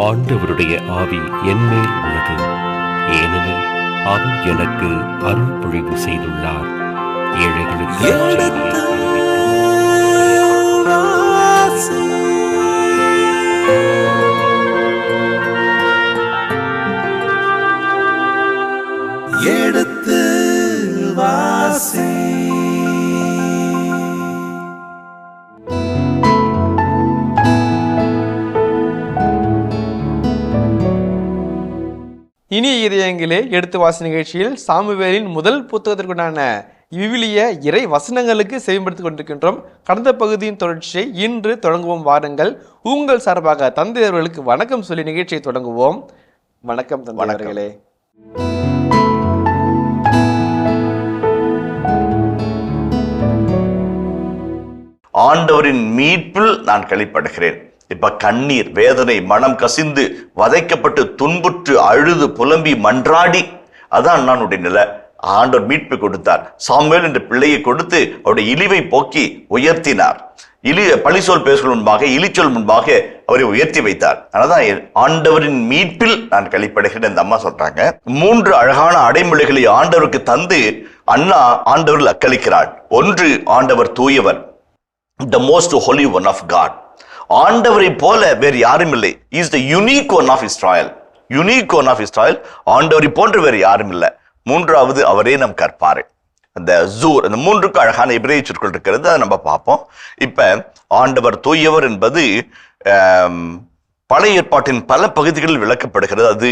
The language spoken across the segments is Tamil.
ஆண்டவருடைய ஆவி என்மேல் உள்ளது, ஏனெனில் அவர் எனக்கு அருள் பொழிவு செய்துள்ளார். ஏழைகளுக்கு எடுத்து வாசி. இனிய இதயங்களே, எடுத்து வாசி நிகழ்ச்சியில் சாமுவேலின் முதல் புத்தகத்திற்குண்டான விவிலிய இறை வசனங்களுக்கு செவிப்படுத்திக் கொண்டிருக்கின்றோம். கடந்த பகுதியின் தொடர்ச்சியை இன்று தொடங்குவோம். வாருங்கள், உங்கள் சார்பாக தந்தை அவர்களுக்கு வணக்கம் சொல்லி நிகழ்ச்சியை தொடங்குவோம். வணக்கம் தந்தை அவர்களே. ஆண்டவரின் மீட்பில் நான் களிப்படுகிறேன். இப்ப கண்ணீர், வேதனை, மனம் கசிந்து, வதைக்கப்பட்டு, துன்புற்று, அழுது, புலம்பி, மன்றாடி, அதான் நானுடைய நிலை. ஆண்டவர் மீட்பை கொடுத்தார். சாமுவேல் என்ற பிள்ளையை கொடுத்து அவருடைய இழிவை போக்கி உயர்த்தினார். பழிசொல் பேசுகள் முன்பாக, இழிச்சொல் முன்பாக அவரை உயர்த்தி வைத்தார். அதனால்தான் ஆண்டவரின் மீட்பில் நான் களிப்படுகிறேன் இந்த அம்மா சொல்றாங்க. 3 அழகான அடைமொழிகளை ஆண்டவருக்கு தந்து அண்ணா ஆண்டவரில் அக்களிக்கிறார். ஒன்று, ஆண்டவர் தூயவர், the most holy one of God. ஆண்டவரை போல வேறு யாரும் இல்லை. He is the unique one of Israel. unique one of Israel. ஆண்டவரை போன்று வேறு யாரும் இல்லை. 3வது, அவரே நம் கற்பாரு. அந்த ஜூர், அந்த 3க்கு அழகான எபிரேய சொற்கள் இருக்கிறது, அதை நம்ம பார்ப்போம். இப்ப ஆண்டவர் தூயவர் என்பது பழைய ஏற்பாட்டின் பல பகுதிகளில் விளக்கப்படுகிறது. அது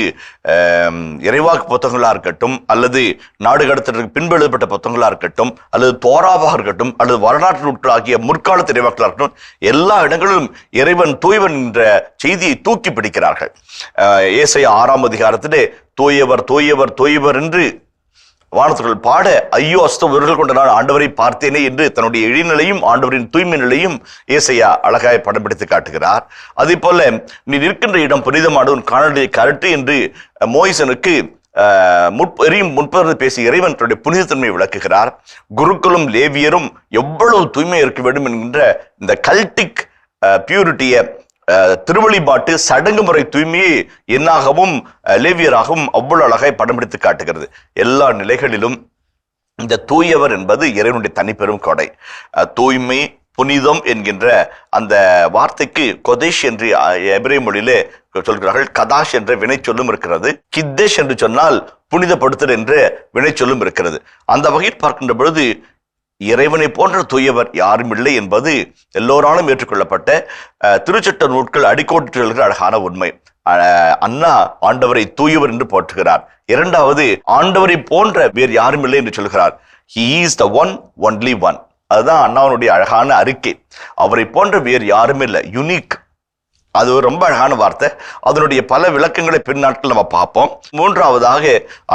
இறைவாக்கு புத்தகங்களா இருக்கட்டும், அல்லது நாடு கடத்தலுக்கு பின்பு எழுதப்பட்ட புத்தகங்களா இருக்கட்டும், அல்லது தோராவாக இருக்கட்டும், அல்லது வரலாற்று நூற்று ஆகிய முற்கால இறைவாக்களாக இருக்கட்டும், எல்லா இடங்களிலும் இறைவன் தூயவன் என்ற செய்தியை தூக்கி பிடிக்கிறார்கள். ஏசாயா 6ஆம் அதிகாரத்திலே தூயவர் தூயவர் தூயவர் என்று வானத்துகள் பாட, ஐயோ அஸ்தோ விரல்கள் கொண்ட நான் ஆண்டவரை பார்த்தேனே என்று தன்னுடைய இழிநிலையும் ஆண்டவரின் தூய்மை நிலையும் ஏசாயா அழகாய் படம் பிடித்து காட்டுகிறார். அதே போல நீ நிற்கின்ற இடம் புனிதமானது, உன் காணொலியை கரட்டு என்று மோயிசனுக்கு முற்பது பேசி இறைவன் தன்னுடைய புனிதத்தன்மையை விளக்குகிறார். குருக்களும் லேவியரும் எவ்வளவு தூய்மை இருக்க வேண்டும் என்கின்ற இந்த கல்டிக் பியூரிட்டியை, திருவழிபாட்டு சடங்கு முறை தூய்மையை என்னாகவும் லேவியராகவும் அவ்வளவு அழகாய் படம் பிடித்து காட்டுகிறது. எல்லா நிலைகளிலும் இந்த தூயவர் என்பது இறைவனுடைய தனிப்பெரும் கொடை. தூய்மை, புனிதம் என்கின்ற அந்த வார்த்தைக்கு கொதேஷ் என்று எபிரேய மொழியிலே சொல்கிறார்கள். கதாஷ் என்ற வினை சொல்லும் இருக்கிறது. கித்தேஷ் என்று சொன்னால் புனிதப்படுத்தல் என்ற வினை சொல்லும் இருக்கிறது. அந்த வகையில் பார்க்கின்ற பொழுது இறைவனை போன்ற தூயவர் யாரும் இல்லை என்பது எல்லோராலும் ஏற்றுக்கொள்ளப்பட்ட திருச்சட்ட நூட்கள் அடிக்கோட்டு எழுகிற அழகான உண்மை. அண்ணா ஆண்டவரை தூயவர் என்று போற்றுகிறார். 2வது, ஆண்டவரை போன்ற வேறு யாரும் இல்லை என்று சொல்கிறார். He is the one, only one. அதுதான் அண்ணாவனுடைய அழகான அறிக்கை. அவரை போன்ற வேறு யாரும் இல்லை, யுனிக். அது ரொம்ப அழகான வார்த்தை. அதனுடைய பல விளக்கங்களை பின்னாட்கள் நம்ம பார்ப்போம். 3வதாக,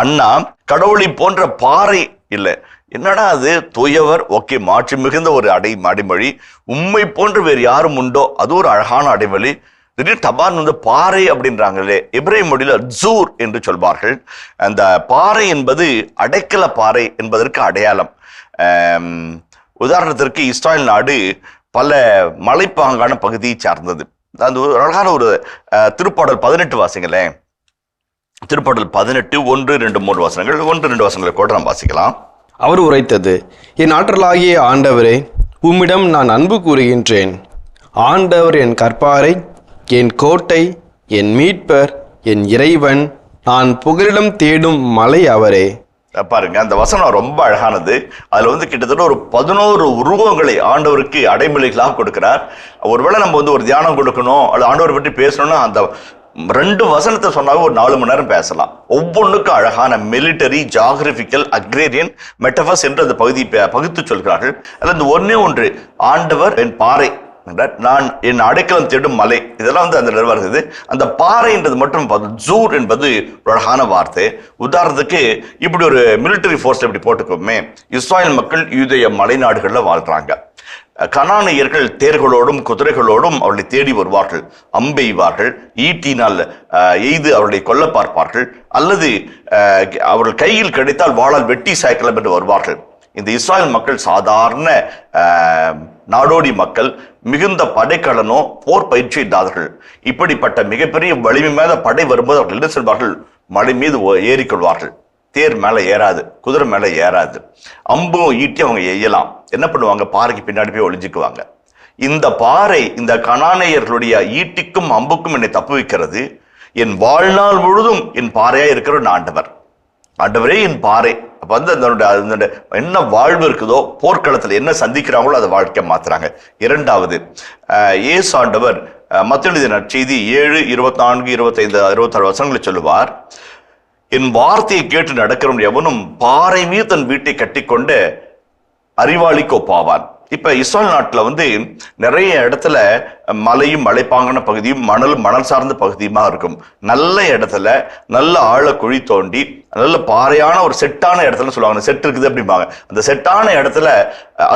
அண்ணா கடவுளை போன்ற பாறை இல்லை. என்னடா அது தூயவர், ஓகே, மாற்று மிகுந்த ஒரு அடைமொழி. உண்மை போன்று வேறு யாரும் உண்டோ, அது ஒரு அழகான அடைமொழி. திடீர் தபான் வந்து பாறை அப்படின்றாங்களே, எபிரேய மொழியில ஜூர் என்று சொல்வார்கள். அந்த பாறை என்பது அடைக்கல பாறை என்பதற்கு அடையாளம். உதாரணத்திற்கு இஸ்ராயல் நாடு பல மலைப்பாங்கான பகுதியை சார்ந்தது. அந்த ஒரு அழகான ஒரு திருப்பாடல் 18 வாசிங்களேன். திருப்பாடல் 18 1, 2, 3 வசனங்கள், 1, 2 வசனங்களை கூட நாம் வாசிக்கலாம். அவர் உரைத்தது, என் ஆற்றலாகிய ஆண்டவரே, உம்மிடம் நான் அன்பு கூறுகின்றேன். ஆண்டவர் என் கற்பாரை, என் கோட்டை, என் மீட்பர், என் இறைவன், நான் புகலிடம் தேடும் மலை அவரே. பாருங்க, அந்த வசனம் ரொம்ப அழகானது. அதுல வந்து கிட்டத்தட்ட ஒரு 11 உருவங்களை ஆண்டவருக்கு அடைமொழிகளாக கொடுக்கிறார். ஒருவேளை நம்ம வந்து ஒரு தியானம் கொடுக்கணும், அது ஆண்டவர் பற்றி பேசணும்னா அந்த 2 வசனத்தை சொன்னாவே ஒரு 4 மணி நேரம் பேசலாம். ஒவ்வொன்றுக்கும் அழகான மிலிட்டரி, ஜாகிரபிக்கல், அக்ரேரியன், மெட்டபர்ஸ் என்று அந்த பகுத்து சொல்கிறார்கள். அதில் இந்த ஒன்று, ஆண்டவர் என் பாறை, நான் என் அடைக்கலம் தேடும் மலை, இதெல்லாம் வந்து அந்த வருகிறது. அந்த பாறைன்றது மட்டும் ஜூர் என்பது ஒரு அழகான வார்த்தை. உதாரணத்துக்கு இப்படி ஒரு மிலிட்டரி ஃபோர்ஸ் இப்படி போட்டுக்கோமே, இஸ்ராயல் மக்கள் யூதேய மலைநாடுகளில் வாழ்றாங்க. கனானியர்கள் தேர்களோடும் குதிரைகளோடும் அவர்களை தேடி வருவார்கள், அம்பெய்வார்கள், ஈட்டினால் எய்து அவர்களை கொல்ல பார்ப்பார்கள், அல்லது அவர்கள் கையில் கிடைத்தால் வாளால் வெட்டி சாய்க்கலாம் என்று வருவார்கள். இந்த இஸ்ராயல் மக்கள் சாதாரண நாடோடி மக்கள், மிகுந்த படைக்கலனோ போர் பயிற்சி இல்லாதவர்கள். இப்படிப்பட்ட மிகப்பெரிய வலிமை மேல படை வரும்போது அவர்கள் என்ன செய்வார்கள்? மலை மீது ஏறிக்கொள்வார்கள். தேர் மேல ஏறாது, குதிரை மேல ஏறாது. அம்பும் ஈட்டி அவங்க எய்யலாம். என்ன பண்ணுவாங்க? பாறைக்கு பின்னாடி போய் ஒளிஞ்சுக்குவாங்க. இந்த பாறை இந்த கனானேயர்களுடைய ஈட்டிக்கும் அம்புக்கும் என்னை தப்பு வைக்கிறது. என் வாழ்நாள் முழுதும் என் பாறையா இருக்கிற ஆண்டவர், ஆண்டவரே என் பாறை. அப்ப வந்து என்ன வாழ்வு இருக்குதோ, போர்க்களத்துல என்ன சந்திக்கிறாங்களோ அதை வாழ்க்கை மாத்துறாங்க. இரண்டாவது, இயேசு ஆண்டவர் மத்தேயு எழுதிய நற்செய்தி 7:24, 25, 26 வசனங்களை சொல்லுவார். என் வார்த்தையை கேட்டு நடக்கிறவன் எவனும் பாறை மீது தன் வீட்டை கட்டிக்கொண்ட அறிவாளிக்கு ஒப்பாவான். இப்ப இஸ்ரேல் நாட்டுல வந்து நிறைய இடத்துல மலையும் மலைப்பாங்கான பகுதியும் மணல் சார்ந்த பகுதியுமா இருக்கும். நல்ல இடத்துல நல்ல ஆழ குழி தோண்டி நல்ல பாறையான ஒரு செட்டான இடத்துல சொல்லுவாங்க, செட் இருக்குது அப்படிம்பாங்க. அந்த செட்டான இடத்துல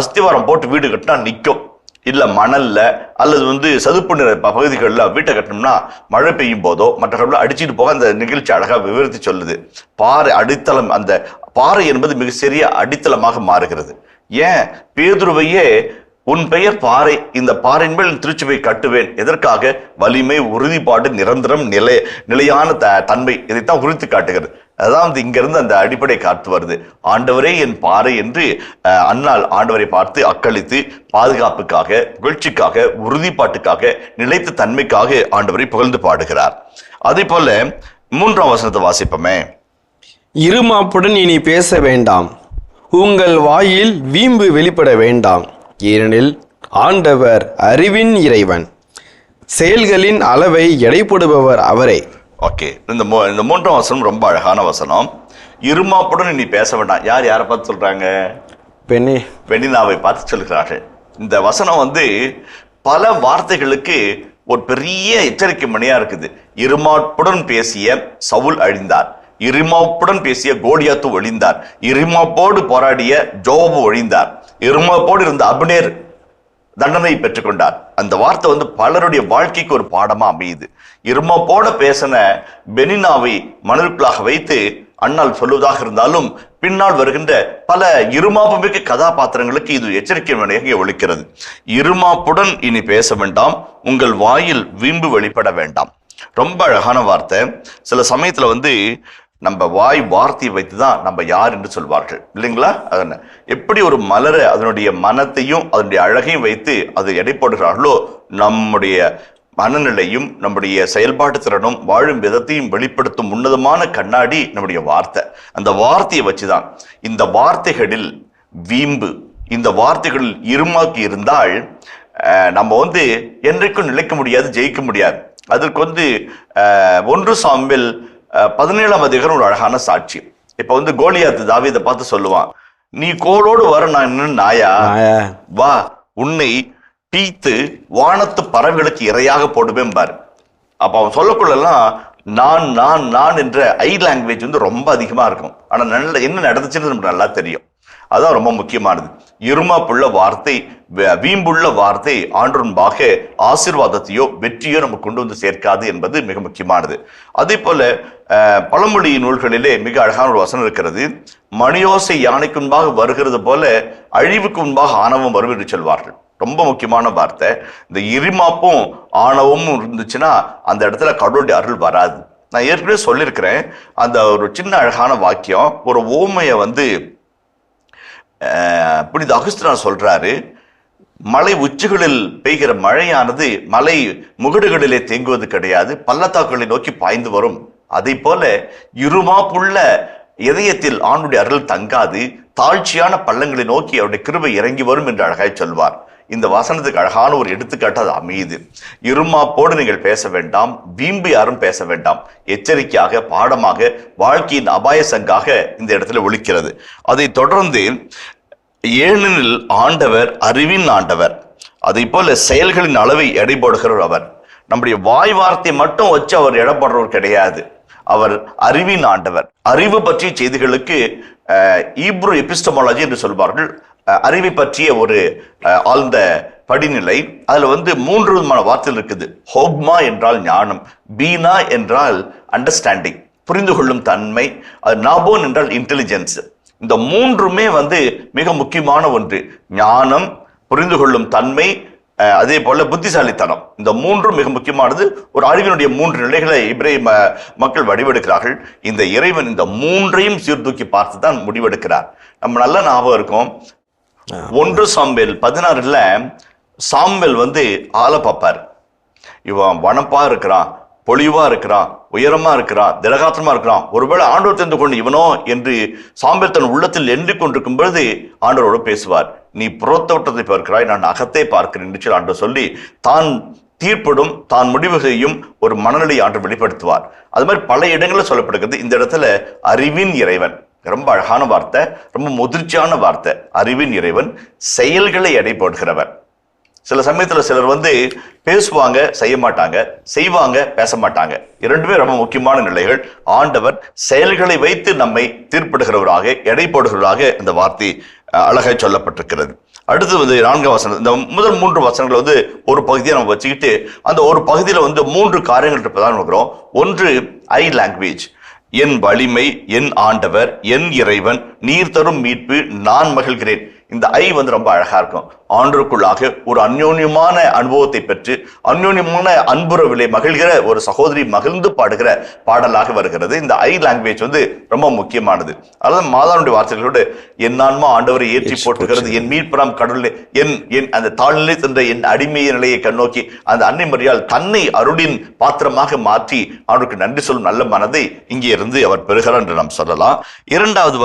அஸ்திவாரம் போட்டு வீடு கட்டினா நிற்கும். இல்ல மணல்ல அல்லது வந்து சதுப்பு நிற பகுதிகளில் வீட்டை கட்டணும்னா மழை பெய்யும் போதோ மற்ற அடிச்சுட்டு போக அந்த நிகழ்ச்சி அழகா விவரித்து சொல்லுது. பாறை அடித்தளம், அந்த பாறை என்பது மிக சிறிய அடித்தளமாக மாறுகிறது. ஏன் பேதுருவையே உன் பெயர் பாறை, இந்த பாறையின் மேல் திருச்சுவை கட்டுவேன். எதற்காக? வலிமை, உறுதிப்பாடு, நிரந்தரம், நிலையான தன்மை, இதைத்தான் உறுதி காட்டுகிறது. அதான் வந்து இங்கிருந்து அந்த அடிப்படை காத்து வருது. ஆண்டவரே என் பாறை என்று அன்னாள் ஆண்டவரை பார்த்து அக்களித்து பாதுகாப்புக்காக, புகழ்ச்சிக்காக, உறுதிப்பாட்டுக்காக, நிலைத்த தன்மைக்காக ஆண்டவரை புகழ்ந்து பாடுகிறார். அதே போல 3ஆம் வசனத்தை வாசிப்போமே. இருமாப்புடன் இனி பேச வேண்டாம், உங்கள் வாயில் வீம்பு வெளிப்பட வேண்டாம், ஏனெனில் ஆண்டவர் அறிவின் இறைவன், செயல்களின் அளவை எடை போடுபவர் அவரே. ஓகே, இந்த 3ஆம் வசனம் ரொம்ப அழகான வசனம். இருமாப்புடன் இனி பேச வேண்டாம். யாரை பார்த்து சொல்றாங்க? பெண்ணினாவை பார்த்து சொல்கிறார்கள். இந்த வசனம் வந்து பல வார்த்தைகளுக்கு ஒரு பெரிய எச்சரிக்கை மணியா இருக்குது. இருமாப்புடன் பேசிய சவுல் அழிந்தார், இருமாப்புடன் பேசிய கோலியாத்து ஒழிந்தார், இருமாப்போடு போராடிய ஜோபு ஒழிந்தார், இருமாப்போடு இருந்த அப்னேர் தண்டனை பெற்றுக்கொண்டார். அந்த வார்த்தை வந்து பலருடைய வாழ்க்கைக்கு ஒரு பாடமா அமையுது. இருமாப்போட பேசின பெனினாவை மணலுக்குள்ளாக வைத்து அண்ணால் சொல்லுவதாக இருந்தாலும் பின்னால் வருகின்ற பல இருமாப்புமிக்க கதாபாத்திரங்களுக்கு இது எச்சரிக்கை மணியாக ஒலிக்கிறது. இருமாப்புடன் இனி பேச வேண்டாம், உங்கள் வாயில் வீம்பு வெளிப்பட வேண்டாம். ரொம்ப அழகான வார்த்தை. சில சமயத்துல வந்து நம்ம வாய் வார்த்தையை வைத்துதான் நம்ம யார் என்று சொல்வார்கள், இல்லைங்களா? அதன எப்படி ஒரு மலரை அதனுடைய மனத்தையும் அதனுடைய அழகையும் வைத்து அது எடை போடுகிறார்களோ, நம்முடைய மனநிலையும் நம்முடைய செயல்பாட்டு திறனும் வாழும் விதத்தையும் வெளிப்படுத்தும் உன்னதமான கண்ணாடி நம்முடைய வார்த்தை. அந்த வார்த்தையை வச்சுதான் இந்த வார்த்தைகளில் வீம்பு, இந்த வார்த்தைகளில் இருமாக்கி இருந்தால் நம்ம வந்து என்றைக்கும் நிலைக்க முடியாது, ஜெயிக்க முடியாது. அதற்கு வந்து 1 சாமுவேல் 17ஆம் அதிகாரம் ஒரு அழகான சாட்சி. இப்ப வந்து கோலியாத்து தாவீதை பார்த்து சொல்லுவான், நீ கோலோடு வர நான் இன்னும் நாயா, வா உன்னை பீத்து வானத்து பறவைகளுக்கு இரையாக போடுவேன் பாரு. அப்ப அவன் சொல்லக்குள்ளெல்லாம் நான் நான் நான் என்ற ஐ லாங்குவேஜ் வந்து ரொம்ப அதிகமா இருக்கும். ஆனா நல்ல என்ன நடந்துச்சுன்னு நமக்கு நல்லா தெரியும். அதான் ரொம்ப முக்கியமானது. இருமாப்புள்ள வார்த்தை, வீம்புள்ள வார்த்தை ஆண்டொன்பாக ஆசீர்வாதத்தையோ வெற்றியோ நமக்கு கொண்டு வந்து சேர்க்காது என்பது மிக முக்கியமானது. அதே போல பழமொழி நூல்களிலே மிக அழகான ஒரு வசனம் இருக்கிறது. மணியோசை யானைக்கு முன்பாக வருகிறது போல அழிவுக்கு முன்பாக ஆணவம் வரும் என்று சொல்வார்கள். ரொம்ப முக்கியமான வார்த்தை. இந்த இருமாப்பும் ஆணவமும் இருந்துச்சுன்னா அந்த இடத்துல கடவுளுடைய அருள் வராது. நான் ஏற்கனவே சொல்லியிருக்கிறேன், அந்த ஒரு சின்ன அழகான வாக்கியம், ஒரு ஓமையை வந்து புனித அகுஸ்தினார் சொல்றாரு. மலை உச்சிகளில் பெய்கிற மழையானது மலை முகடுகளிலே தேங்குவது கிடையாது, பள்ளத்தாக்குகளை நோக்கி பாய்ந்து வரும். அதை போல இருமாப்புள்ள இதயத்தில் ஆண்டுடைய அருள் தங்காது, தாழ்ச்சியான பள்ளங்களை நோக்கி அவருடைய கிருபை இறங்கி வரும் என்று அழகாய் சொல்வார். இந்த வசனத்துக்கு அழகான ஒரு எடுத்துக்காட்டு அது அமையுது. இருமாப்போடு நீங்கள் பேச வேண்டாம், வீம்பு யாரும் பேச வேண்டாம். எச்சரிக்கையாக, பாடமாக, வாழ்க்கையின் அபாய சங்காக இந்த இடத்துல ஒலிக்கிறது. அதை தொடர்ந்து ஏனெனில் ஆண்டவர் அறிவின் ஆண்டவர், அதை போல செயல்களின் அளவை எடை போடுகிறவர் அவர். நம்முடைய வாய் வார்த்தை மட்டும் வச்சு அவர் எடை போடுறவர் கிடையாது. அவர் அறிவின் ஆண்டவர். அறிவு பற்றிய செய்திகளுக்கு ஈப்ரு எபிஸ்டமாலஜி என்று சொல்வார்கள். அறிவை பற்றிய ஒரு ஆழ்ந்த படிநிலை. அதுல வந்து 3 விதமான வார்த்தைகள் இருக்குது. ஹோக்மா என்றால் ஞானம், பீனா என்றால் அண்டர்ஸ்டாண்டிங், புரிந்து கொள்ளும் தன்மை, நாபோன் என்றால் இன்டெலிஜென்ஸ். இந்த 3மே வந்து மிக முக்கியமான ஒன்று. ஞானம், புரிந்து கொள்ளும் தன்மை, அதே போல புத்திசாலித்தனம், இந்த மூன்றும் மிக முக்கியமானது. ஒரு அறிவினுடைய 3 நிலைகளை இப்ரேய மக்கள் வடிவெடுக்கிறார்கள். இந்த இறைவன் இந்த 3ஐயும் சீர்தூக்கி பார்த்து தான் முடிவெடுக்கிறார். நம்ம நல்ல ஞாபகம் இருக்கும், 1 சாமுவேல் 16ல சாமுவேல் ஆளை பார்ப்பார். இவன் வனப்பா இருக்கிறான், பொலிவா இருக்கிறான், உயரமா இருக்கிறான், திடகாத்திரமா இருக்கிறான், ஒருவேளை ஆண்டவர் தெரிந்து கொண்டு இவனோ என்று சாமுவேல் தன் உள்ளத்தில் எண்ணிக் கொண்டிருக்கும் பொழுது ஆண்டவரோடு பேசுவார். நீ புறத்தோட்டத்தை பார்க்கிறாய், நான் அகத்தை பார்க்கிறேன் என்று ஆண்டவர் சொல்லி தான் தீர்ப்பிடும், தான் முடிவு செய்யும் ஒரு மனநிலை ஆண்டவர் வெளிப்படுத்துவார். அது மாதிரி பல இடங்களில் சொல்லப்படுகிறது. இந்த இடத்துல அறிவின் இறைவன், ரொம்ப அழகான வார்த்தை, ரொம்ப முதிர்ச்சியான வார்த்தை. அறிவின் இறைவன் செயல்களை எடை போடுகிறவர். சில சமயத்துல சிலர் பேசுவாங்க, செய்ய மாட்டாங்க, செய்வாங்க, பேச மாட்டாங்க. இரண்டுமே ரொம்ப முக்கியமான நிலைகள். ஆண்டவர் செயல்களை வைத்து நம்மை தீர்ப்பிடுகிறவராக, எடை போடுகிறவராக இந்த வார்த்தை அழகாய் சொல்லப்பட்டிருக்கிறது. அடுத்து 4ஆம் வசனம். இந்த முதல் 3 வசனங்கள் ஒரு பகுதியை நம்ம வச்சுக்கிட்டு அந்த ஒரு பகுதியில 3 காரியங்கள் இருப்பதான் இருக்கிறோம். ஒன்று ஐ லாங்குவேஜ், என் வலிமை, என் ஆண்டவர், என் இறைவன், நீர் தரும் மீட்பு, நான் மகிழ்கிறேன். இந்த ஐ ரொம்ப அழகா இருக்கும். ஆண்டவருக்குள்ளாக ஒரு அந்யோன்யமான அனுபவத்தை பெற்று அந்யோன்யமான அன்புறவிலே மகிழ்கிற ஒரு சகோதரி மகிழ்ந்து பாடுகிற பாடலாக வருகிறது. இந்த ஐ லாங்குவேஜ் ரொம்ப முக்கியமானது. அதாவது மாதாவுடைய வார்த்தைகளோடு என் ஆன்மா ஆண்டவரை ஏற்றி போட்டுகிறது, என் மீட்புறம் கடவுளே, என் அந்த தாழ்நிலை சென்ற என் அடிமைய நிலையை கண்ணோக்கி அந்த அன்னை மரியாள் தன்னை அருளின் பாத்திரமாக மாற்றி அவருக்கு நன்றி சொல்லும் நல்ல மனதை இங்கே இருந்து அவர் பெறுகிறார் என்று நாம் சொல்லலாம். இரண்டாவது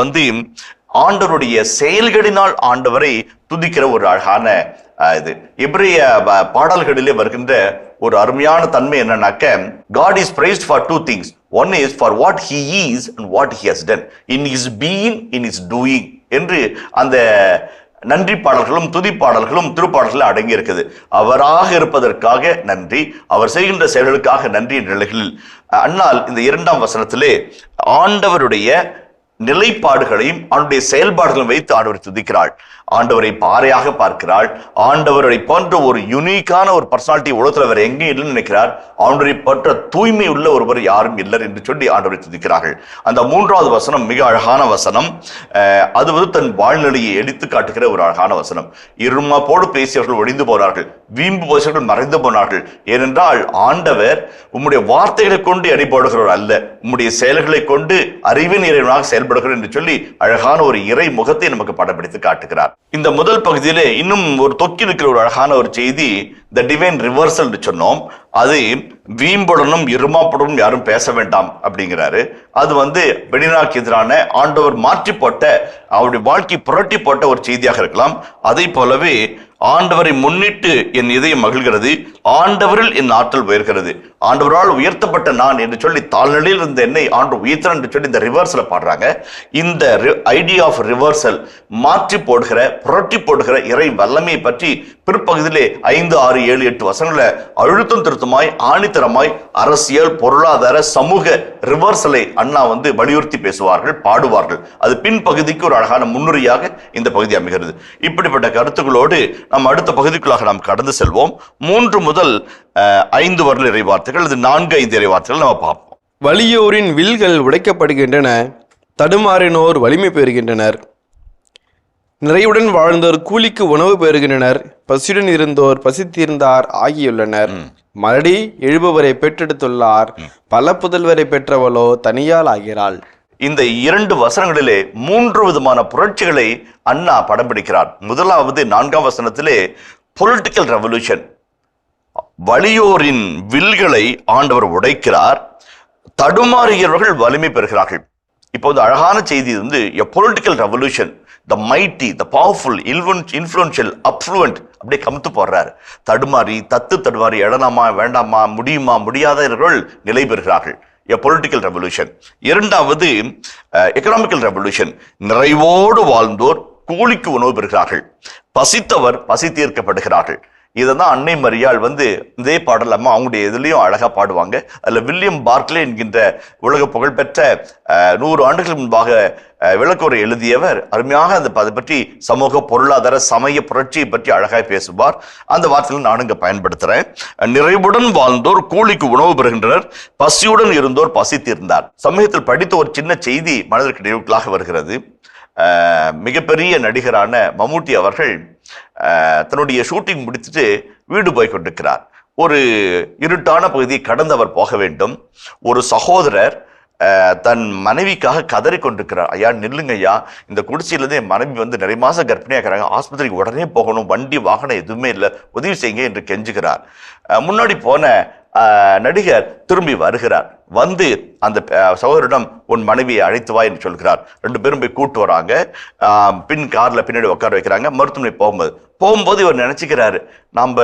ஆண்டவருடைய செயல்களினால் ஆண்டவரை துதிக்கிற ஒரு அழகான இது எபிரேய பாடல்களிலே வருகின்ற ஒரு அருமையான தன்மை என்னன்னாக்க, God is praised for 2 things. One is for what he is and what he has done in his being, in his doing என்று அந்த நன்றி பாடல்களும் துதி பாடல்களும் திருப்பாடல்கள் அடங்கி இருக்குது. அவராக இருப்பதற்காக நன்றி, அவர் செய்கின்ற செயல்களுக்காக நன்றி என்ற நிலைகளில். அன்னால் இந்த 2ஆம் வசனத்திலே ஆண்டவருடைய நிலைப்பாடுகளையும் அவனுடைய செயல்பாடுகளையும் வைத்து ஆண்டவரை துதிக்கிறாள். ஆண்டவரை பாறையாக பார்க்கிறாள். ஆண்டவரை போன்ற ஒரு யூனிக்கான ஒரு பர்சனாலிட்டி உலகத்தில் வேற எங்கேயும் இல்லைன்னு நினைக்கிறார். ஆண்டவரை போன்ற தூய்மை உள்ள ஒருவர் யாரும் இல்லை என்று சொல்லி ஆண்டவரை துதிக்கிறார்கள். அந்த 3ஆவது வசனம் மிக அழகான வசனம். அது தன் வாழ்நிலையை எடுத்து காட்டுகிற ஒரு அழகான வசனம். இருமாப்போடு பேசியவர்கள் ஒழிந்து போனார்கள், வீம்பு பேசியவர்கள் மறைந்து போனார்கள். ஏனென்றால் ஆண்டவர் உம்முடைய வார்த்தைகளை கொண்டு எடை போடுகிறவர் அல்ல, உம்முடைய செயல்களை கொண்டு அறிவின் இறைவனாக செயல்படுகிறார் என்று சொல்லி அழகான ஒரு இறை முகத்தை நமக்கு படப்பிடித்து காட்டுகிறார். இந்த முதல் பகுதியிலே இன்னும் ஒரு தொக்கி இருக்கிற ஒரு அழகான ஒரு செய்தி, த டிவைன் ரிவர்சல் சொன்னோம். அது வீம்புடனும் இருமாப்புடனும் யாரும் பேச வேண்டாம் அப்படிங்கிறாரு. அது பெனினாக்கு எதிரான ஆண்டவர் மாற்றி போட்ட, அவருடைய வாழ்க்கை புரட்டி போட்ட ஒரு செய்தியாக இருக்கலாம். அதை போலவே ஆண்டவரை முன்னிட்டு என் இதயம் மகிழ்கிறது, ஆண்டவரில் என் ஆற்றல் உயர்கிறது, ஆண்டவரால் உயர்த்தப்பட்ட நான் என்று சொல்லி தாழ்நிலையில் இருந்த என்னை ஆண்டு உயர்த்தன் என்று சொல்லி இந்த ரிவர்சல பாடுறாங்க. இந்த ஐடியா ஆஃப் ரிவர்சல், மாற்றி போடுகிற புரட்டி போடுகிற இறை வல்லமையை பற்றி பிற்பகுதியிலே 5, 6, 7, 8 வசனங்களை அழுத்தம் திருத்தமாய் ஆணித்தரமாய் அரசியல், பொருளாதார, சமூக ரிவர்சலை அண்ணா வலியுறுத்தி பேசுவார்கள், பாடுவார்கள். அது பின்பகுதிக்கு ஒரு அழகான முன்னுரையாக இந்த பகுதி அமைகிறது. இப்படிப்பட்ட கருத்துக்களோடு நாம் அடுத்த பகுதிக்குள்ளாக நாம் கடந்து செல்வோம். 3 முதல் 5 வரல இறைவார்த்தைகள், இது 4, 5 இறைவார்த்தைகள் நம்ம பார்ப்போம். வலியோரின் வில்கள் உடைக்கப்படுகின்றன, தடுமாறினோர் வலிமை பெறுகின்றனர், நிறைவுடன் வாழ்ந்தோர் கூலிக்கு உணவு பெறுகின்றனர், பசியுடன் இருந்தோர் பசி தீர்ந்தார் ஆகியுள்ளனர். மறுபடி எழுபவரை பெற்றெடுத்துள்ளார், பல புதல்வரை பெற்றவளோ தனியால் ஆகிறாள். இந்த 2 வசனங்களிலே 3 விதமான புரட்சிகளை அண்ணா படம் பிடிக்கிறார். முதலாவது 4ஆம் வசனத்திலே பொலிட்டிக்கல் ரெவல்யூஷன், வலியோரின் வில்களை ஆண்டவர் உடைக்கிறார், தடுமாறியவர்கள் வலிமை பெறுகிறார்கள். இப்போது அழகான செய்தி a political revolution, the mighty, the powerful, influential, affluent அப்படியே கமுத்து போடுறாரு. தடுமாறி எழலாமா வேண்டாமா, முடியுமா முடியாதவர்கள் நிலை பெறுகிறார்கள். a political revolution. இரண்டாவது economical revolution, நிறைவோடு வாழ்ந்தோர் கூலிக்கு உணவு பெறுகிறார்கள், பசித்தவர் பசி தீர்க்கப்படுகிறார்கள். இதைதான் அன்னை மரியாள் இதே பாடல் அம்மா அவங்களுடைய இதுலையும் அழகா பாடுவாங்க. அதுல வில்லியம் பார்க்லே என்கின்ற உலக புகழ்பெற்ற 100 ஆண்டுகளுக்கு முன்பாக விளக்குரை எழுதியவர் அருமையாக அதை பற்றி சமூக, பொருளாதார, சமய புரட்சியை பற்றி அழகாய் பேசுவார். அந்த வார்த்தைகள் நான் இங்க பயன்படுத்துறேன். நிறைவுடன் வாழ்ந்தோர் கூலிக்கு உணவு பெறுகின்றனர், பசியுடன் இருந்தோர் பசி தீர்ந்தார். சமயத்தில் படித்த ஒரு சின்ன செய்தி மனதிற்கு நினைவுகளாக வருகிறது. மிகப்பெரிய நடிகரான மம்முட்டி அவர்கள் தன்னுடைய ஷூட்டிங் முடித்துட்டு வீடு போய் கொண்டிருக்கிறார். ஒரு இருட்டான பகுதியை கடந்து அவர் போக வேண்டும். ஒரு சகோதரர் தன் மனைவிக்காக கதறி கொண்டிருக்கிறார். ஐயா நில்லுங்க ஐயா, இந்த குடிசையிலேருந்து என் மனைவி வந்து நிறைய மாதம் கர்ப்பிணியாக்குறாங்க, ஆஸ்பத்திரிக்கு உடனே போகணும், வண்டி வாகனம் எதுவுமே இல்லை, உதவி செய்யுங்க என்று கெஞ்சுகிறார். முன்னாடி போன நடிகர் திரும்பி வருகிறார். வந்து அந்த சகோதரிடம் உன் மனைவியை அழைத்து வா என்று சொல்கிறார். 2 பேரும் போய் கூட்டு வராங்க. கார்ல பின்னாடி உட்கார வைக்கிறாங்க. மருத்துவமனை போகும்போது இவர் நினைச்சுக்கிறாரு, நம்ம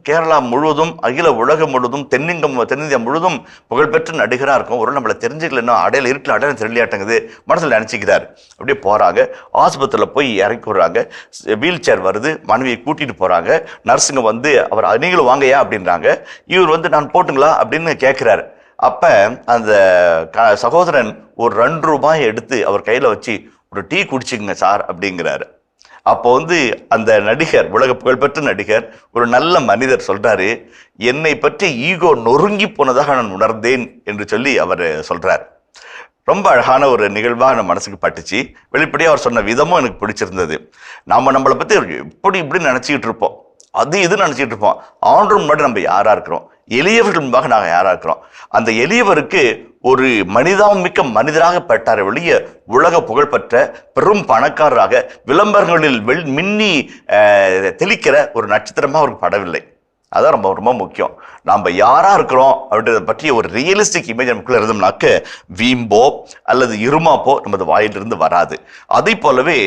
கேரளா முழுவதும், அகில உலகம் முழுவதும், தென்னிந்தியா முழுவதும் புகழ்பெற்ற நடிகராக இருக்கும், ஒரு நம்மளை தெரிஞ்சுக்கலன்னா அடையாளம் இருட்டில் அடையாளம் தெரியலையாட்டங்குது மனசில் நினச்சிக்கிறாரு. அப்படியே போகிறாங்க. ஆஸ்பத்திரியில் போய் இறக்கி விடுறாங்க. வீல் சேர் வருது. மனைவியை கூட்டிகிட்டு போகிறாங்க. நர்ஸுங்க வந்து அவர் நீங்களும் வாங்கயா அப்படின்றாங்க. இவர் வந்து நான் போட்டுங்களா அப்படின்னு கேட்குறாரு. அப்ப அந்த சகோதரன் ஒரு 2 ரூபாய் எடுத்து அவர் கையில வச்சு ஒரு டீ குடிச்சுங்க சார் அப்படிங்கிறாரு. அப்போ வந்து அந்த நடிகர், உலக புகழ்பெற்ற நடிகர், ஒரு நல்ல மனிதர் சொல்றாரு, என்னை பற்றி ஈகோ நொறுங்கி போனதாக நான் உணர்ந்தேன் என்று சொல்லி அவர் சொல்றார். ரொம்ப அழகான ஒரு நிகழ்வாக நம்ம மனசுக்கு பட்டுச்சு. வெளிப்படையாக அவர் சொன்ன விதமும் எனக்கு பிடிச்சிருந்தது. நம்மளை பற்றி இப்படி நினச்சிக்கிட்டு இருப்போம், அது இது நினச்சிக்கிட்டு இருப்போம். ஆண்டவர் முன்னாடி நம்ம யாரா இருக்கிறோம், எளியவர்கள் முன்பாக நாங்கள் யாரா இருக்கிறோம். அந்த எளியவருக்கு ஒரு மனிதாமிக்க மனிதராக பட்டார் வெளியே உலக புகழ்பெற்ற பெரும் பணக்காரராக விளம்பரங்களில் மின்னி தெளிக்கிற ஒரு நட்சத்திரமாக அவருக்கு படவில்லை. அதான் ரொம்ப ரொம்ப முக்கியம். நம்ம யாரா இருக்கிறோம் அப்படின்றத பற்றிய ஒரு ரியலிஸ்டிக் இமேஜ் நமக்குள்ள இருந்தோம்னாக்க வீம்போ அல்லது இருமாப்போ நமது வாயிலிருந்து வராது. அதே போலவே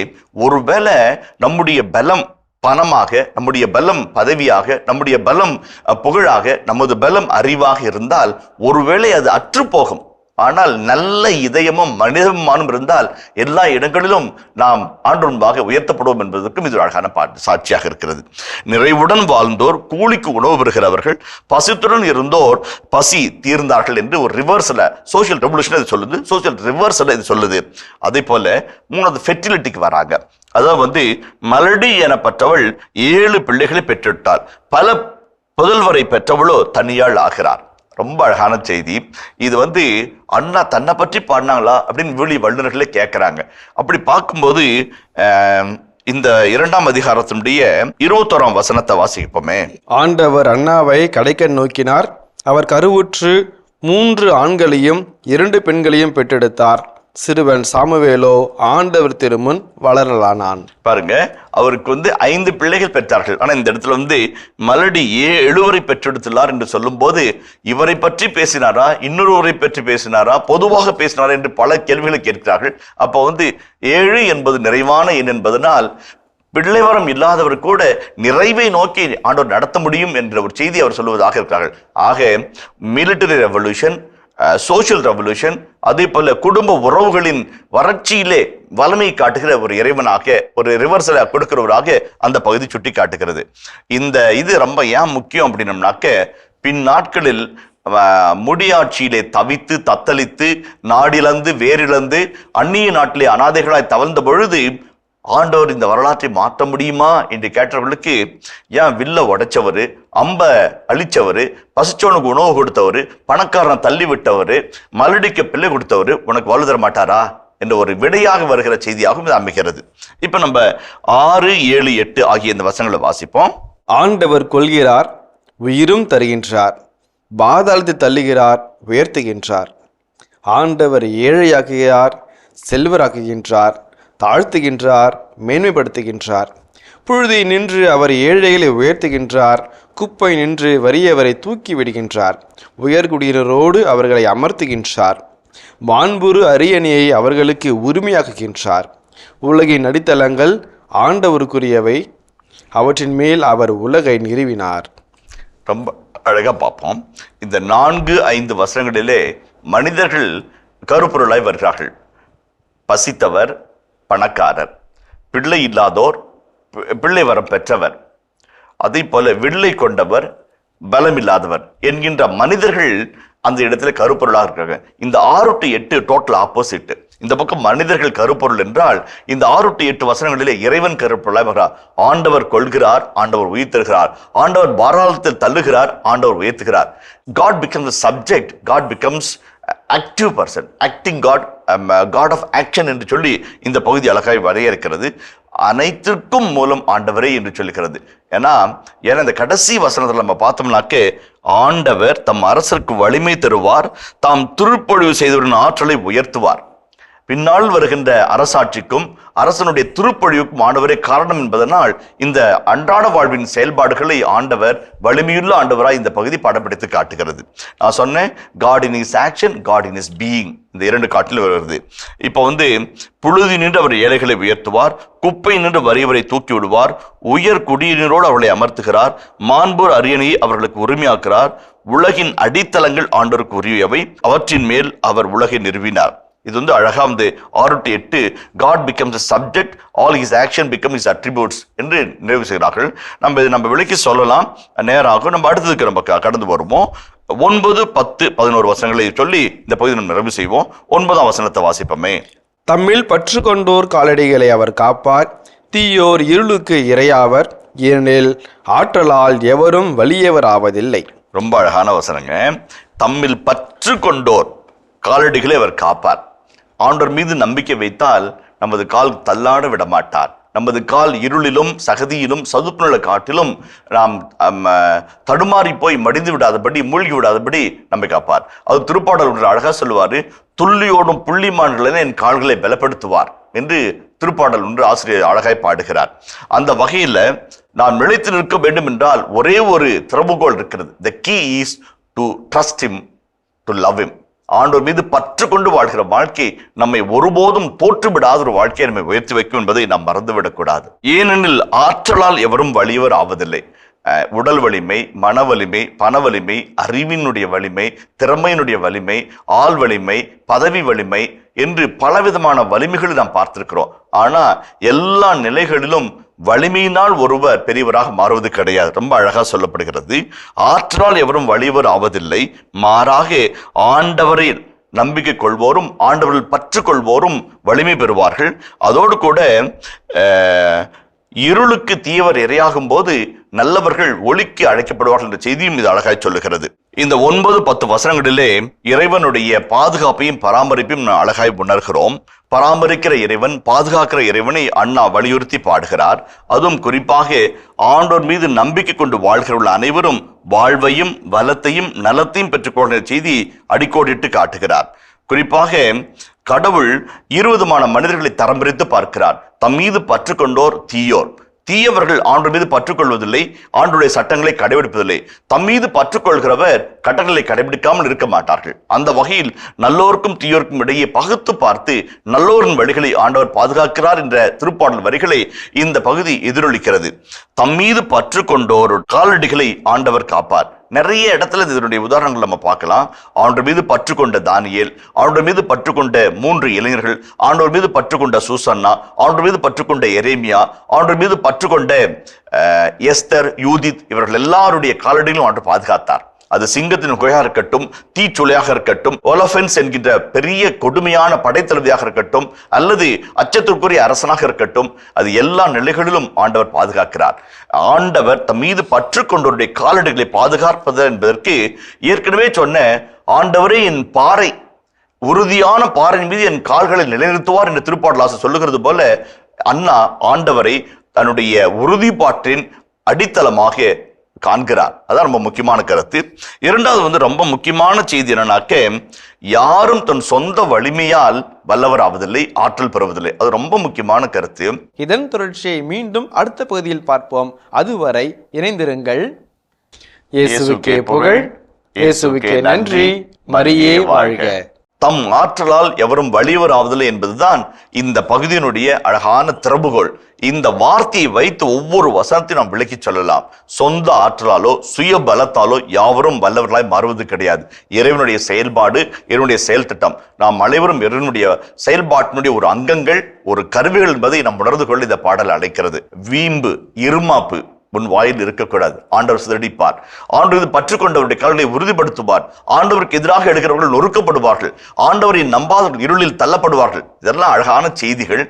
ஒருவேளை நம்முடைய பலம் பணமாக, நம்முடைய பலம் பதவியாக, நம்முடைய பலம் புகழாக, நமது பலம் அறிவாக இருந்தால் ஒருவேளை அது அற்றுப்போகும். ஆனால் நல்ல இதயமும் மனிதமானும் இருந்தால் எல்லா இடங்களிலும் நாம் ஆண்டொன்பாக உயர்த்தப்படுவோம் என்பதற்கும் இது அழகான சாட்சியாக இருக்கிறது. நிறைவுடன் வாழ்ந்தோர் கூலிக்கு உணவு பெறுகிறவர்கள், பசித்துடன் இருந்தோர் பசி தீர்ந்தார்கள் என்று ஒரு ரிவர்ஸில் சோசியல் ரெவல்யூஷன் இது சொல்லுது, சோசியல் ரிவர்ஸில் இது சொல்லுது. அதே போல 3வது ஃபெர்டிலிட்டிக்கு வராங்க. அதாவது மலடி எனப்பட்டவள் 7 பிள்ளைகளை பெற்றெடுத்தாள், பல புதல்வரை பெற்றவளோ தனியாள் ஆகிறார். ரொம்ப அழகான செய்தி இது. அண்ணா தன்னை பற்றி பாடினாங்களா அப்படின்னு விழி வல்லுநர்களே கேட்கிறாங்க. அப்படி பார்க்கும்போது இந்த 2ஆம் அதிகாரத்தினுடைய 21ஆம் வசனத்தை வாசிப்போமே. ஆண்டவர் அண்ணாவை கடைக்கண் நோக்கினார். அவர் கருவுற்று 3 ஆண்களையும் 2 பெண்களையும் பெற்றெடுத்தார். சிறுவன் சாமுவேலோ ஆண்டவர் திருமுன் வளரலானான். பாருங்க, அவருக்கு 5 பிள்ளைகள் பெற்றார்கள். ஆனா இந்த இடத்துல மலடி 7 பெற்றெடுத்துள்ளார் என்று சொல்லும் போது இவரை பற்றி பேசினாரா, இன்னொருவரை பற்றி பேசினாரா, பொதுவாக பேசினாரா என்று பல கேள்விகளை கேட்கிறார்கள். அப்போ 7 என்பது நிறைவான எண் என்பதனால் பிள்ளைவரம் இல்லாதவர் கூட நிறைவை நோக்கி ஆண்டவர் நடத்த முடியும் என்ற ஒரு செய்தி அவர் சொல்லுவதாக இருக்கிறார்கள். ஆக மிலிட்டரி ரெவல்யூஷன், சோசியல் ரெவல்யூஷன், அதே போல குடும்ப உறவுகளின் வறட்சியிலே வலிமை காட்டுகிற ஒரு இறைவனாக, ஒரு ரிவர்சலை கொடுக்கிறவராக அந்த பகுதி சுட்டி காட்டுகிறது. இது ரொம்ப ஏன் முக்கியம் அப்படின்னம்னாக்க, பின் நாட்களில் முடியாட்சியிலே தவித்து தத்தளித்து நாடிழந்து வேறிழந்து அந்நிய நாட்டிலே அனாதைகளாய் தவழ்ந்த பொழுது ஆண்டவர் இந்த வரலாற்றை மாற்ற முடியுமா என்று கேட்டவர்களுக்கு, ஏன் வில்ல உடைச்சவர், அம்ப அழிச்சவர், பசிச்சவனுக்கு உணவு கொடுத்தவர், பணக்காரனை தள்ளி விட்டவர், மலடிக்கு பிள்ளை கொடுத்தவர் உனக்கு வாழ் தர மாட்டாரா என்ற ஒரு விடையாக வருகிற செய்தியாகவும் இது அமைகிறது. இப்ப நம்ம 6, 7, 8 ஆகிய இந்த வசனங்களை வாசிப்போம். ஆண்டவர் கொள்கிறார், உயிரும் தருகின்றார், பாதாளத்தை தள்ளுகிறார், உயர்த்துகின்றார். ஆண்டவர் ஏழையாக்குகிறார், செல்வராக்குகின்றார், தாழ்த்துகின்றார், மேன்மைப்படுத்துகின்றார். புழுதி நின்று அவர் ஏழைகளை உயர்த்துகின்றார், குப்பை நின்று வறியவரை தூக்கி விடுகின்றார், உயர்குடியினரோடு அவர்களை அமர்த்துகின்றார், வான்புறு அரியணையை அவர்களுக்கு உரிமையாக்குகின்றார். உலகின் அடித்தளங்கள் ஆண்டவருக்குரியவை, அவற்றின் மேல் அவர் உலகை நிறுவினார். ரொம்ப அழகா பார்ப்போம். இந்த 4, 5 வசனங்களிலே மனிதர்கள் கருப்பொருளாய் வருகிறார்கள். பசித்தவர், பணக்காரர், பிள்ளை இல்லாதோர், பிள்ளை வரம் பெற்றவர், அதே போல வில்லை கொண்டவர், பலமில்லாதவர் என்கின்ற மனிதர்கள் அந்த இடத்துல கருப்பொருளாக இருக்காங்க. இந்த 6 to 8 டோட்டல் ஆப்போசிட். இந்த பக்கம் மனிதர்கள் கருப்பொருள் என்றால், இந்த 6 to 8 வசனங்களிலே இறைவன் கருப்பொருளாக வருகிறார். ஆண்டவர் கொள்கிறார், ஆண்டவர் உயிர்த்தருகிறார், ஆண்டவர் பாராளத்தில் தள்ளுகிறார், ஆண்டவர் உயர்த்துகிறார். God becomes the subject, God becomes active person, acting God, God of action என்று சொல்லி இந்த பகுதி அழகாய் வரையறுக்கிறது. அனைத்திற்கும் மூலம் ஆண்டவரே என்று சொல்லுகிறது. ஏன்னா இந்த கடைசி வசனத்துல நம்ம பார்த்தோம்னாக்க ஆண்டவர் தம் அரசருக்கு வலிமை தருவார், தாம் திருப்பொழிவு செய்தவரின் ஆற்றலை உயர்த்துவார். பின்னால் வருகின்ற அரசாட்சிக்கும் அரசனுடைய திருப்பொழிவுக்கும் ஆண்டவரே காரணம் என்பதனால் இந்த அன்றாட வாழ்வின் செயல்பாடுகளை ஆண்டவர் வலிமையுள்ள ஆண்டவராய் இந்த பகுதி படம்பிடித்து காட்டுகிறது. நான் சொன்னேன், God in is action, God in is being, இந்த 2 காட்டில் வருகிறது. இப்போ புழுதி நின்று அவர் ஏழைகளை உயர்த்துவார், குப்பை நின்று வறியவரை தூக்கி விடுவார், உயர் குடியினரோடு அவர்களை அமர்த்துகிறார், மாண்போர் அரியணையை அவர்களுக்கு உரிமையாக்குறார், உலகின் அடித்தளங்கள் ஆண்டவருக்கு உரியவை, அவற்றின் மேல் அவர் உலகை நிறுவினார். இது அழகா 6 to 8 God becomes a subject, all his action becomes his attributes என்று நிறைவு செய்கிறார்கள். நம்ம விளக்கி சொல்லலாம், நேராகும். நம்ம அடுத்ததுக்கு நம்ம கடந்து வருவோம். 9, 10, 11 வசனங்களை சொல்லி இந்த பகுதி நம்ம நிறைவு செய்வோம். 9ஆம் வசனத்தை வாசிப்போமே. தம்மில் பற்று கொண்டோர் காலடிகளை அவர் காப்பார், தீயோர் இருளுக்கு இரையாவர், ஏனெனில் ஆற்றலால் எவரும் வலியவர் ஆவதில்லை. ரொம்ப அழகான வசனங்க. தம்மில் பற்று கொண்டோர் காலடிகளை அவர் காப்பார். ஆண்டவர் மீது நம்பிக்கை வைத்தால் நமது கால் தள்ளாட விட மாட்டார். நமது கால் இருளிலும் சகதியிலும் சதுப்பு நில காட்டிலும் நாம் தடுமாறி போய் மடிந்து விடாதபடி, மூழ்கி விடாதபடி நம்மை காப்பார். அது திருப்பாடல் அழகா சொல்லுவாரு, துள்ளியோடும் புள்ளிமான்களை என் கால்களை பலப்படுத்துவார் என்று திருப்பாடல் ஆசிரியர் அழகாய் பாடுகிறார். அந்த வகையில நாம் நிலைத்து நிற்க வேண்டும் என்றால் ஒரே ஒரு திறவுகோல் இருக்கிறது. The key is to trust him, to love him. ஆண்டவர் மீது பற்று கொண்டு வாழ்கிற வாழ்க்கை நம்மை ஒருபோதும் தோற்றுவிடாத ஒரு வாழ்க்கையை நம்மை உயர்த்தி வைக்கும் என்பதை நாம் மறந்துவிடக்கூடாது. ஏனெனில் ஆற்றலால் எவரும் வலியவர் ஆவதில்லை. உடல் வலிமை, மன வலிமை, பண வலிமை, அறிவினுடைய வலிமை, திறமையினுடைய வலிமை, ஆள் வலிமை, பதவி வலிமை என்று பலவிதமான வலிமைகளை நாம் பார்த்திருக்கிறோம். ஆனா எல்லா நிலைகளிலும் வலிமையினால் ஒருவர் பெரியவராக மாறுவது கிடையாது. ரொம்ப அழகா சொல்லப்படுகிறது, ஆற்றலால் எவரும் வலியவர் ஆவதில்லை, மாறாக ஆண்டவரை நம்பிக்கை கொள்வோரும் ஆண்டவர்கள் பற்று கொள்வோரும் வலிமை பெறுவார்கள். அதோடு கூட இருளுக்கு தீயவர் இரையாகும் போது நல்லவர்கள் ஒளிக்கு அழைக்கப்படுவார்கள் என்ற செய்தியும் இது அழகாய் சொல்லுகிறது. இந்த 9, 10 வசனங்களிலே இறைவனுடைய பாதுகாப்பையும் பராமரிப்பையும் அழகாய் உணர்கிறோம். பராமரிக்கிற இறைவன், பாதுகாக்கிற இறைவனை அண்ணா வலியுறுத்தி பாடுகிறார். அதுவும் குறிப்பாக ஆண்டோர் மீது நம்பிக்கை கொண்டு வாழ்கிறவர்கள் அனைவரும் வாழ்வையும் வளத்தையும் நலத்தையும் பெற்றுக்கொள்கிற செய்தி அடிக்கோடிட்டு காட்டுகிறார். குறிப்பாக கடவுள் 20 மனிதர்களை தரம் பிரித்து பார்க்கிறார். தம் மீது பற்று கொண்டோர் தீயோர். தீயவர்கள் ஆண்டவர் மீது பற்றுக்கொள்வதில்லை, ஆண்டவருடைய சட்டங்களை கடைபிடிப்பதில்லை. தம் மீது பற்றுக்கொள்கிறவர் சட்டங்களை கடைபிடிக்காமல் இருக்க மாட்டார்கள். அந்த வகையில் நல்லோருக்கும் தீயோருக்கும் இடையே பகுத்து பார்த்து நல்லோரின் வழிகளை ஆண்டவர் பாதுகாக்கிறார் என்ற திருப்பாடல் வரிகளை இந்த பகுதி எதிரொலிக்கிறது. தம் மீது பற்று கொண்டோர் காலடிகளை ஆண்டவர் காப்பார். நிறைய இடத்துல இதனுடைய உதாரணங்கள் நம்ம பார்க்கலாம். ஆண்டவர் மீது பற்று கொண்ட தானியேல், ஆண்டவர் மீது பற்று கொண்ட 3 இளைஞர்கள், ஆண்டவர் மீது பற்று கொண்ட சூசன்னா, ஆண்டவர் மீது பற்று கொண்ட எரேமியா, ஆண்டவர் மீது பற்று கொண்ட எஸ்தர், யூதித், இவர்கள் எல்லாருடைய காலடிகளும் ஆண்டவர் பாதுகாத்தார். அது சிங்கத்தின் குகையாக இருக்கட்டும், தீச்சுளையாக இருக்கட்டும், ஒலஃபென்ஸ் என்கின்ற பெரிய கொடுமையான படைத்தளவியாக இருக்கட்டும், அல்லது அச்சத்திற்குரிய அரசனாக இருக்கட்டும், அது எல்லா நிலைகளிலும் ஆண்டவர் பாதுகாக்கிறார். ஆண்டவர் தம் மீது பற்று கொண்டவருடைய காலடிகளை பாதுகாப்பது என்பதற்கு ஏற்கனவே சொன்ன ஆண்டவரே என் பாறை, உறுதியான பாறையின் மீது என் கால்களை நிலைநிறுத்துவார் என்று திருப்பாடலாசிரியர் சொல்லுகிறது போல அண்ணா ஆண்டவரை தன்னுடைய உறுதிப்பாட்டின் அடித்தளமாக காண்கிறார். அதான் ரொம்ப முக்கியமான கருத்து. இரண்டாவது ரொம்ப முக்கியமான செய்தி என்னன்னாக்க, யாரும் தன் சொந்த வலிமையால் வல்லவர் ஆவதில்லை, ஆற்றல் பெறுவதில்லை. அது ரொம்ப முக்கியமான கருத்து. இதன் தொடர்ச்சியை மீண்டும் அடுத்த பகுதியில் பார்ப்போம். அதுவரை இணைந்திருங்கள். இயேசுவுக்கே புகழ், இயேசுவுக்கே நன்றி, மரியே வாழ்க. தம் ஆற்றலால் எவரும் வலியவர் ஆவதில்லை என்பதுதான் இந்த பகுதியினுடைய அழகான திறவுகோள். இந்த வார்த்தையை வைத்து ஒவ்வொரு வசனத்தையும் நாம் விளக்கி சொல்லலாம். சொந்த ஆற்றலாலோ சுய பலத்தாலோ யாவரும் வல்லவர்களாய் மாறுவது கிடையாது. இறைவனுடைய செயல்பாடு, இறைவனுடைய செயல் திட்டம். நாம் அனைவரும் இறைவனுடைய செயல்பாட்டினுடைய ஒரு அங்கங்கள், ஒரு கருவிகள் என்பதை நாம் உணர்ந்து கொள்ள இந்த பாடல் அழைக்கிறது. வீம்பு, இருமாப்பு உன் வாயில் இருக்கக்கூடாது. ஆண்டவர் சிதறடிப்பார். ஆண்டவர் பற்று கொண்டவருடைய கால்களை உறுதிப்படுத்துவார். ஆண்டவருக்கு எதிராக எடுக்கிறவர்கள் நொறுக்கப்படுவார்கள். ஆண்டவரை நம்பாதவர்கள் இருளில் தள்ளப்படுவார்கள். இதெல்லாம் அழகான செய்திகள்.